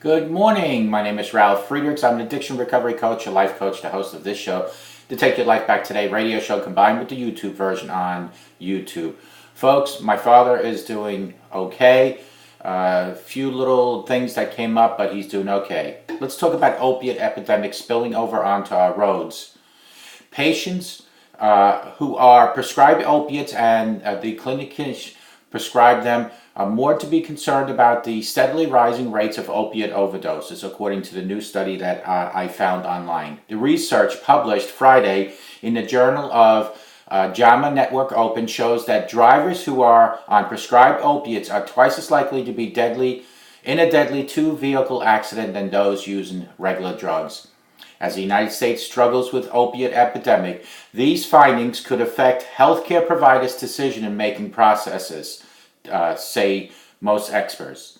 Good morning. My name is Ralf Friedrichs. I'm an addiction recovery coach, a life coach, the host of this show, the Take Your Life Back Today radio show combined with the YouTube version on YouTube. Folks, my father is doing okay. A few little things that came up, but he's doing okay. Let's talk about opiate epidemic spilling over onto our roads. Patients who are prescribed opiates and the clinicians prescribe them are more to be concerned about the steadily rising rates of opiate overdoses, according to the new study that I found online. The research published Friday in the Journal of JAMA Network Open shows that drivers who are on prescribed opiates are twice as likely to be deadly in a deadly two-vehicle accident than those using regular drugs. As the United States struggles with opiate epidemic, these findings could affect healthcare providers' decision-making processes, say most experts.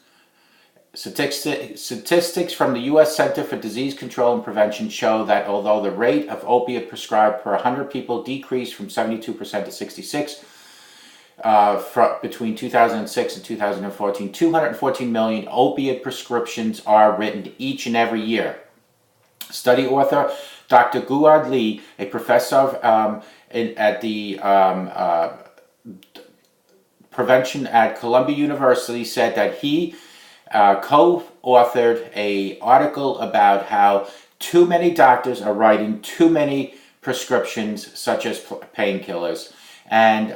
Statistics from the U.S. Center for Disease Control and Prevention show that although the rate of opiate prescribed per 100 people decreased from 72% to 66 between 2006 and 2014, 214 million opiate prescriptions are written each and every year. Study author Dr. Guad Lee, a professor at the prevention at Columbia University, said that he co-authored an article about how too many doctors are writing too many prescriptions, such as painkillers, and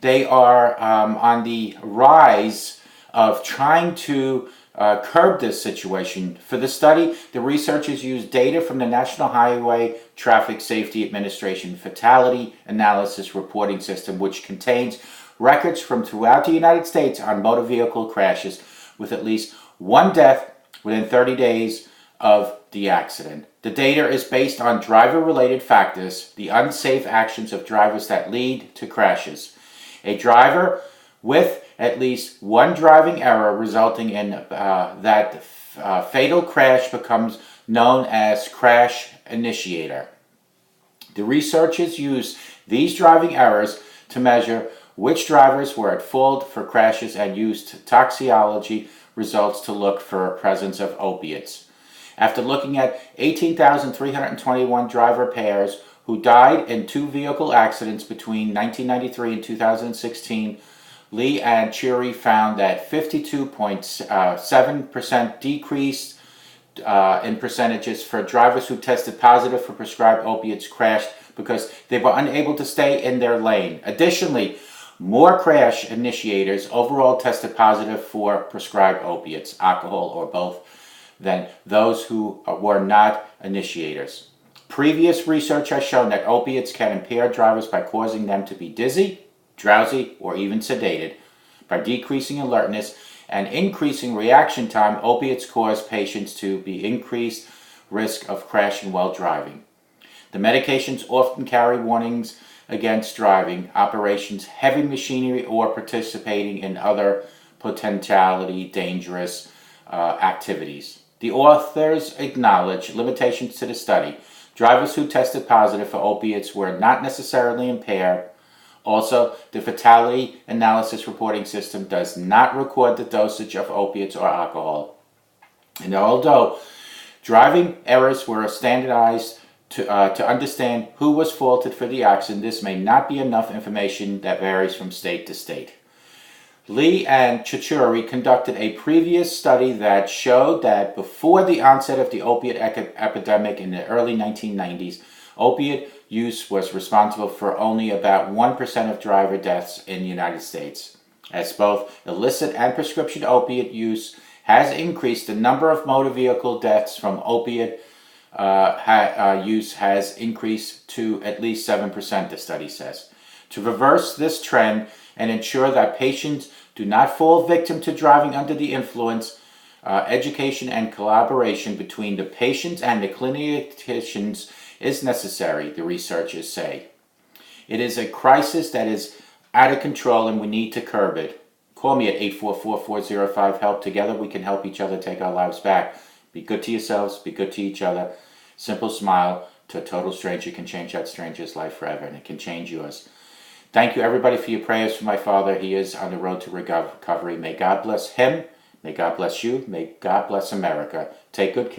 they are on the rise of trying to curb this situation. For the study, the researchers used data from the National Highway Traffic Safety Administration Fatality Analysis Reporting System, which contains records from throughout the United States on motor vehicle crashes with at least one death within 30 days of the accident. The data is based on driver-related factors, the unsafe actions of drivers that lead to crashes. A driver with at least one driving error resulting in that fatal crash becomes known as crash initiator. The researchers used these driving errors to measure which drivers were at fault for crashes and used toxicology results to look for presence of opiates. After looking at 18,321 driver pairs who died in two vehicle accidents between 1993 and 2016, Lee and Churi found that 52.7% decrease in percentages for drivers who tested positive for prescribed opiates crashed because they were unable to stay in their lane. Additionally, more crash initiators overall tested positive for prescribed opiates, alcohol, or both, than those who were not initiators. Previous research has shown that opiates can impair drivers by causing them to be dizzy, drowsy, or even sedated. By decreasing alertness and increasing reaction time, opiates cause patients to be increased risk of crashing while driving. The medications often carry warnings against driving, operations, heavy machinery, or participating in other potentially dangerous activities. The authors acknowledge limitations to the study. Drivers who tested positive for opiates were not necessarily impaired. Also, the fatality analysis reporting system does not record the dosage of opiates or alcohol. And although driving errors were standardized to understand who was faulted for the accident, this may not be enough information that varies from state to state. Lee and Churi conducted a previous study that showed that before the onset of the opiate epidemic in the early 1990s, opiate use was responsible for only about 1% of driver deaths in the United States. As both illicit and prescription opiate use has increased, the number of motor vehicle deaths from opiate use has increased to at least 7%, the study says. To reverse this trend and ensure that patients do not fall victim to driving under the influence, education and collaboration between the patients and the clinicians is necessary, the researchers say. It is a crisis that is out of control and we need to curb it. Call me at 844-405-HELP. Together we can help each other take our lives back. Be good to yourselves, be good to each other. Simple smile to a total stranger can change that stranger's life forever, and it can change yours. Thank you everybody for your prayers for my father. He is on the road to recovery. May God bless him. May God bless you. May God bless America. Take good care.